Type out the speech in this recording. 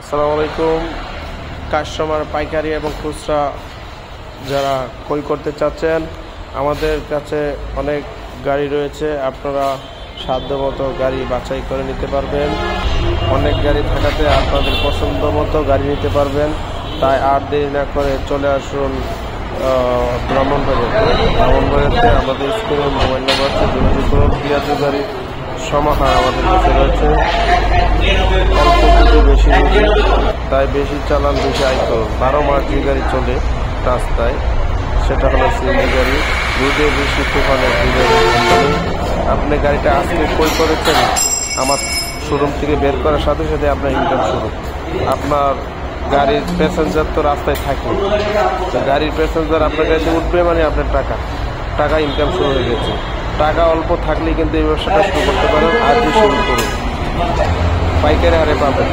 আসসালামু আলাইকুম। কাস্টমার পাইকারি এবং খুচরা যারা ক্রয় করতে চাচ্ছেন, আমাদের কাছে অনেক গাড়ি রয়েছে। আপনারা সাধ্যমতো গাড়ি বাছাই করে নিতে পারবেন। অনেক গাড়ি থাকাতে আপনাদের পছন্দ মতো গাড়ি নিতে পারবেন। তাই আর দেরি না করে চলে আসুন ব্রাহ্মণবাড়িয়াতে। আমাদের স্ক্রিনে মোবাইল নাম্বার আছে, যোগাযোগ করুন। পেঁয়াজু গাড়ি সমাহার আমাদের কাছে রয়েছে। অল্প দুধে বেশি রুটি, তাই বেশি চালান বেশি আয় করুন। 12 মাস যে গাড়ি চলে রাস্তায় সেটা হলো সিএনজি গাড়ি। দুধে বেশি তুফানে আপনি গাড়িটা আজকে ক্রয় করেছেন, আমার শোরুম থেকে বের করার সাথে সাথে আপনার ইনকাম শুরু। আপনার গাড়ির প্যাসেঞ্জার তো রাস্তায় থাকে, তো গাড়ির প্যাসেঞ্জার আপনার গাড়িতে উঠবে মানে আপনার টাকা ইনকাম শুরু হয়ে গেছে। টাকা অল্প থাকলেই কিন্তু এই ব্যবসাটা শুরু করতে পারেন। আজই শুরু করুন, পাইকারি হারে পাবেন।